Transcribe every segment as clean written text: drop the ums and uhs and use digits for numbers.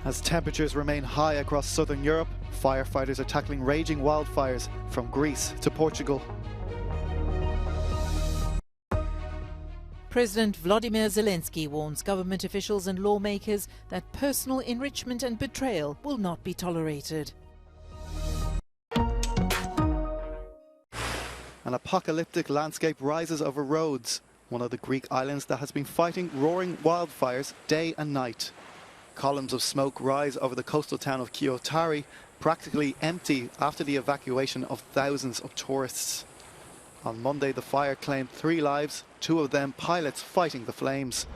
As temperatures remain high across southern Europe, firefighters are tackling raging wildfires from Greece to Portugal. President Volodymyr Zelensky warns government officials and lawmakers that personal enrichment and betrayal will not be tolerated. An apocalyptic landscape rises over Rhodes, one of the Greek islands that has been fighting roaring wildfires day and night. Columns of smoke rise over the coastal town of Kyotari, practically empty after the evacuation of thousands of tourists. On Monday, the fire claimed 3 lives, 2 of them pilots fighting the flames.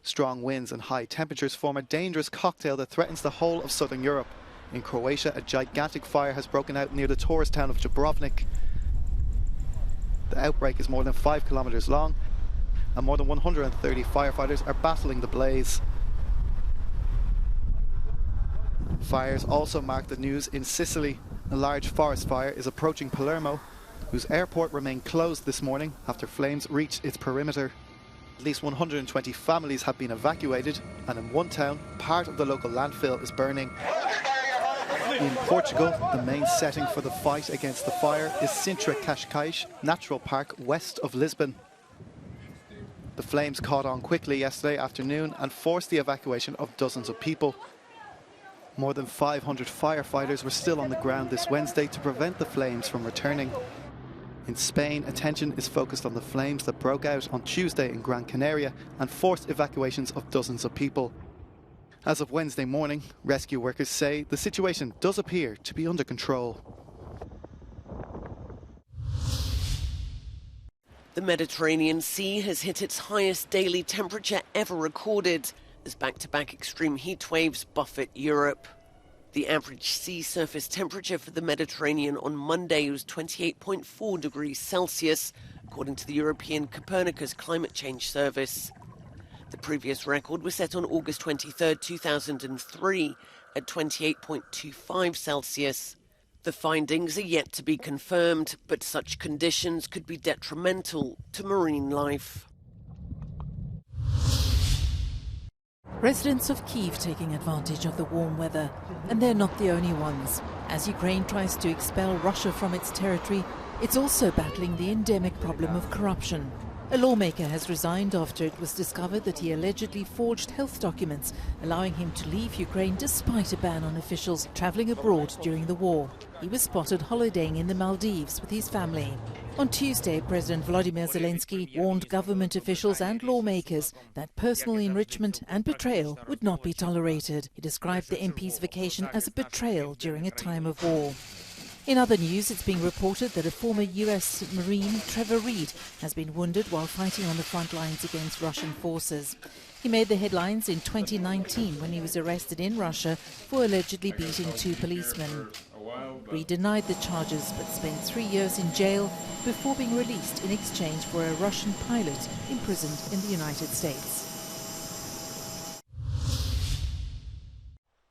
Strong winds and high temperatures form a dangerous cocktail that threatens the whole of southern Europe. In Croatia, a gigantic fire has broken out near the tourist town of Dubrovnik. The outbreak is more than 5 kilometers long, and more than 130 firefighters are battling the blaze. Fires also mark the news in Sicily. A large forest fire is approaching Palermo, whose airport remained closed this morning after flames reached its perimeter. At least 120 families have been evacuated, and in one town, part of the local landfill is burning. In Portugal, the main setting for the fight against the fire is Sintra Cascais Natural Park west of Lisbon. The flames caught on quickly yesterday afternoon and forced the evacuation of dozens of people. More than 500 firefighters were still on the ground this Wednesday to prevent the flames from returning. In Spain, attention is focused on the flames that broke out on Tuesday in Gran Canaria and forced evacuations of dozens of people. As of Wednesday morning, rescue workers say the situation does appear to be under control. The Mediterranean Sea has hit its highest daily temperature ever recorded as back-to-back extreme heat waves buffet Europe. The average sea surface temperature for the Mediterranean on Monday was 28.4 degrees Celsius, according to the European Copernicus Climate Change Service. The previous record was set on August 23, 2003, at 28.25 Celsius. The findings are yet to be confirmed, but such conditions could be detrimental to marine life. Residents of Kyiv taking advantage of the warm weather, and they're not the only ones. As Ukraine tries to expel Russia from its territory, it's also battling the endemic problem of corruption. A lawmaker has resigned after it was discovered that he allegedly forged health documents, allowing him to leave Ukraine despite a ban on officials traveling abroad during the war. He was spotted holidaying in the Maldives with his family. On Tuesday, President Volodymyr Zelensky warned government officials and lawmakers that personal enrichment and betrayal would not be tolerated. He described the MP's vacation as a betrayal during a time of war. In other news, it's being reported that a former US Marine, Trevor Reed, has been wounded while fighting on the front lines against Russian forces. He made the headlines in 2019 when he was arrested in Russia for allegedly beating 2 policemen. Reed denied the charges but spent 3 years in jail before being released in exchange for a Russian pilot imprisoned in the United States.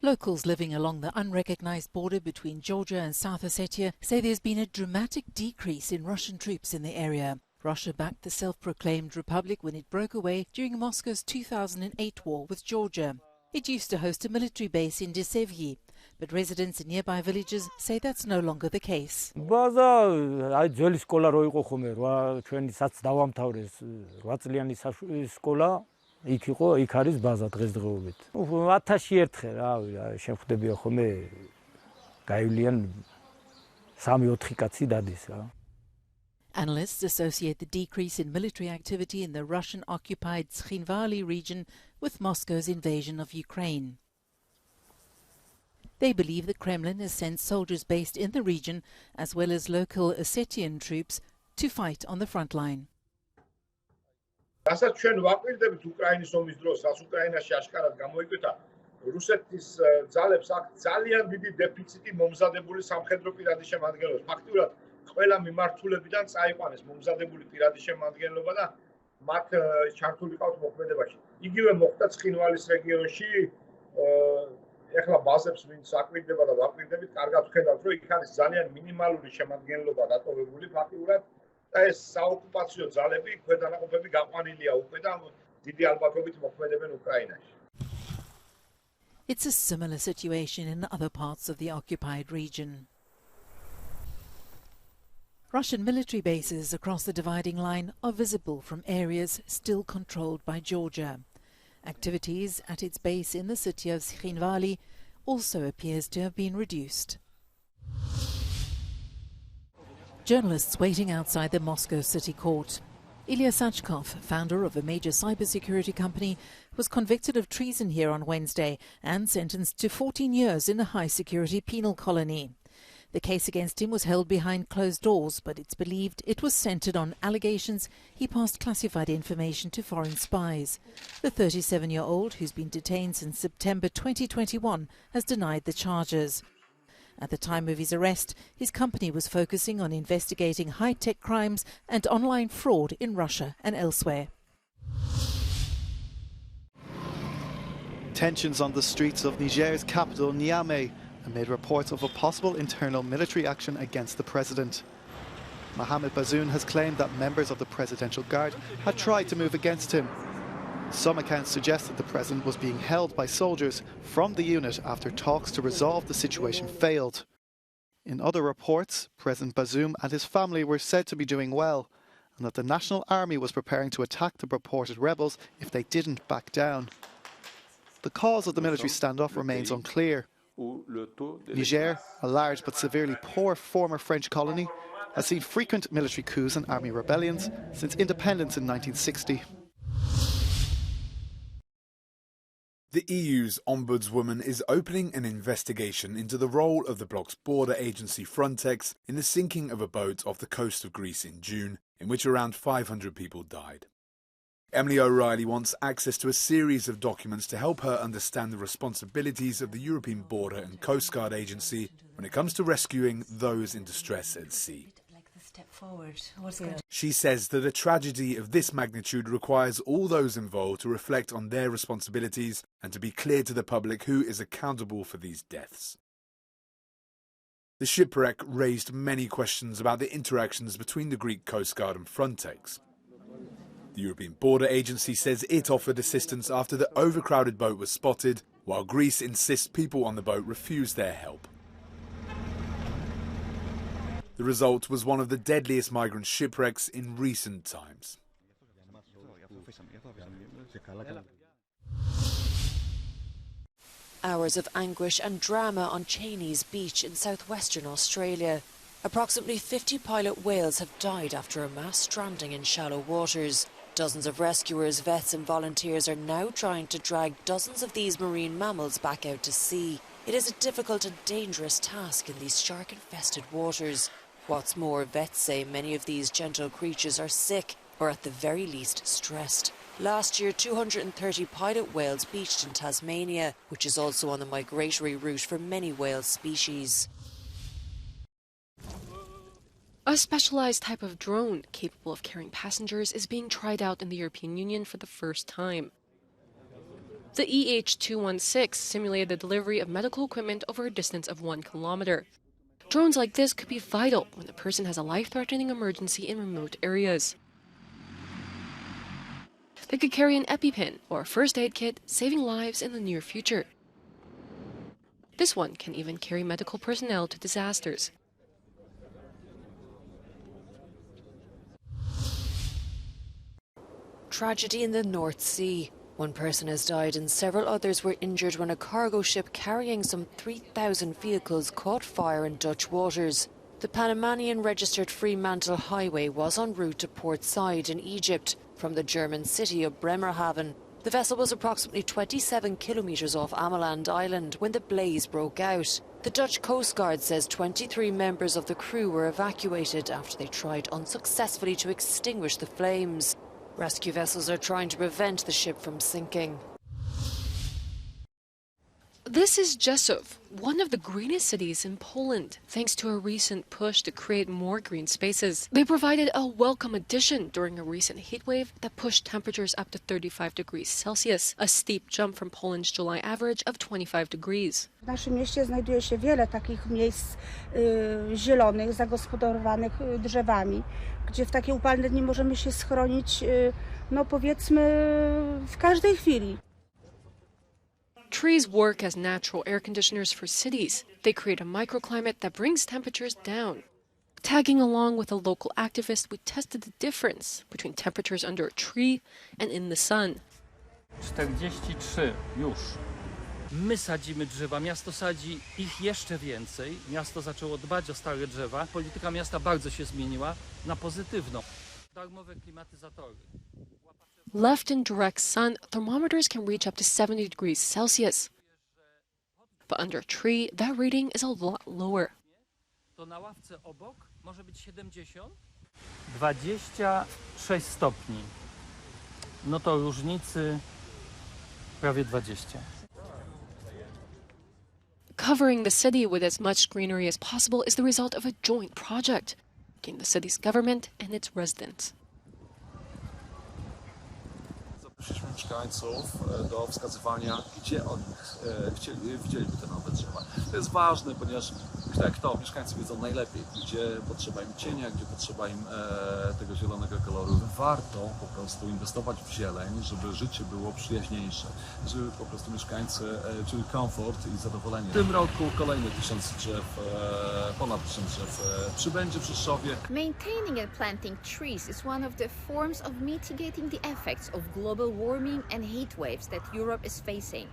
Locals living along the unrecognized border between Georgia and South Ossetia say there's been a dramatic decrease in Russian troops in the area. Russia backed the self-proclaimed republic when it broke away during Moscow's 2008 war with Georgia. It used to host a military base in Desevyi, but residents in nearby villages say that's no longer the case. იქ იყო, იქ არის ბაზა დღესდღეობით. 1000 ერთხელ რა შეხვდებია ხოლმე გაივლიან 3-4 კაცი დადის რა. Analysts associate the decrease in military activity in the Russian-occupied Tskhinvali region with Moscow's invasion of Ukraine. They believe the Kremlin has sent soldiers based in the region as well as local Ossetian troops to fight on the front line. რასაც ჩვენ ვაკვირდებით უკრაინის ომის დროს, რაც უკრაინაში აშკარად გამოიკვეთა, რუსეთის ძალებს აქ ძალიან დიდი დეფიციტი მომზადებული სამხედრო პირადი შემადგენლობის. ფაქტიურად ყველა მიმართულებიდან წაიყვანეს მომზადებული პირადი შემადგენლობა და მათ ჩართული ყავთ მოქმედებაში. იგივე მოხდა ცხინვალის რეგიონში, ეხლა ბაზებს ვინც აკვირდება და ვაკვირდებით, კარგად ვხედავთ, რომ იქ არის ძალიან მინიმალური შემადგენლობა დატოვებული ფაქტიურად. და ეს საოკუპაციო ძალები ქვედანაყოფები გაყვანილია უკვე და დიდი ალბათობით მოქმედებენ უკრაინაში. It's a similar situation in other parts of the occupied region. Russian military bases across the dividing line are visible from areas still controlled by Georgia. Activities at its base in the city of Tskhinvali also appears to have been reduced. Journalists waiting outside the Moscow city court. Ilya Sachkov, founder of a major cybersecurity company, was convicted of treason here on Wednesday and sentenced to 14 years in a high-security penal colony. The case against him was held behind closed doors, but it's believed it was centred on allegations he passed classified information to foreign spies. The 37-year-old, who's been detained since September 2021, has denied the charges. At the time of his arrest, his company was focusing on investigating high-tech crimes and online fraud in Russia and elsewhere. Tensions on the streets of Niger's capital, Niamey, amid reports of a possible internal military action against the president. Mohamed Bazoum has claimed that members of the Presidential Guard had tried to move against him. Some accounts suggest that the president was being held by soldiers from the unit after talks to resolve the situation failed. In other reports, President Bazoum and his family were said to be doing well, and that the National Army was preparing to attack the purported rebels if they didn't back down. The cause of the military standoff remains unclear. Niger, a large but severely poor former French colony, has seen frequent military coups and army rebellions since independence in 1960. The EU's ombudswoman is opening an investigation into the role of the bloc's border agency Frontex in the sinking of a boat off the coast of Greece in June, in which around 500 people died. Emily O'Reilly wants access to a series of documents to help her understand the responsibilities of the European Border and Coast Guard Agency when it comes to rescuing those in distress at sea. She says that a tragedy of this magnitude requires all those involved to reflect on their responsibilities and to be clear to the public who is accountable for these deaths. The shipwreck raised many questions about the interactions between the Greek Coast Guard and Frontex. The European Border Agency says it offered assistance after the overcrowded boat was spotted, while Greece insists people on the boat refused their help. The result was one of the deadliest migrant shipwrecks in recent times. Hours of anguish and drama on Cheney's beach in southwestern Australia. Approximately 50 pilot whales have died after a mass stranding in shallow waters. Dozens of rescuers, vets and volunteers are now trying to drag dozens of these marine mammals back out to sea. It is a difficult and dangerous task in these shark-infested waters. What's more, vets say many of these gentle creatures are sick or at the very least stressed. Last year, 230 pilot whales beached in Tasmania, which is also on the migratory route for many whale species. A specialized type of drone capable of carrying passengers is being tried out in the European Union for the first time. The EH216 simulated the delivery of medical equipment over a distance of 1 kilometer. Drones like this could be vital when the person has a life-threatening emergency in remote areas. They could carry an EpiPen or a first aid kit, saving lives in the near future. This one can even carry medical personnel to disasters. Tragedy in the North Sea. One person has died and several others were injured when a cargo ship carrying some 3,000 vehicles caught fire in Dutch waters. The Panamanian-registered Fremantle Highway was en route to Port Said in Egypt from the German city of Bremerhaven. The vessel was approximately 27 kilometres off Ameland Island when the blaze broke out. The Dutch Coast Guard says 23 members of the crew were evacuated after they tried unsuccessfully to extinguish the flames. Rescue vessels are trying to prevent the ship from sinking. This is Rzeszów, one of the greenest cities in Poland, thanks to a recent push to create more green spaces. They provided a welcome addition during a recent heatwave that pushed temperatures up to 35 degrees Celsius, a steep jump from Poland's July average of 25 degrees. W naszym mieście znajduje się wiele takich miejsc zielonych, zagospodarowanych drzewami, gdzie w takie upalne dni możemy się schronić, no powiedzmy, w każdej chwili. Trees work as natural air conditioners for cities. They create a microclimate that brings temperatures down. Tagging along with a local activist, we tested the difference between temperatures under a tree and in the sun. 43 już. My sadzimy drzewa, miasto sadzi ich jeszcze więcej. Miasto zaczęło dbać o stare drzewa. Polityka miasta bardzo się zmieniła na pozytywną. Darmowe klimatyzatory. Left in direct sun, thermometers can reach up to 70 degrees Celsius. But under a tree, that reading is a lot lower. To na ławce obok może być 70? 26 stopni. No to różnicy prawie 20. Covering the city with as much greenery as possible is the result of a joint project between the city's government and its residents. Zaprosiliśmy mieszkańców do wskazywania, gdzie oni widzieliby te nowe drzewa. To jest ważne, ponieważ jak to mieszkańcy wiedzą najlepiej, gdzie potrzeba im cienia, gdzie potrzeba im tego zielonego koloru. Warto po prostu inwestować w zieleń, żeby życie było przyjaźniejsze, żeby po prostu mieszkańcy czuli komfort i zadowolenie. W tym roku kolejne 1000 drzew, ponad 1000 drzew przybędzie w Rzeszowie. Maintaining and planting trees is one of the forms of mitigating the effects of global warming and heat waves that Europe is facing.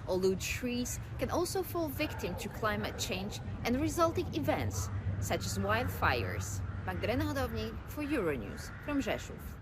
Although trees can also fall victim to climate change and resulting events, such as wildfires. Magdalena Hodownik for Euronews from Rzeszów.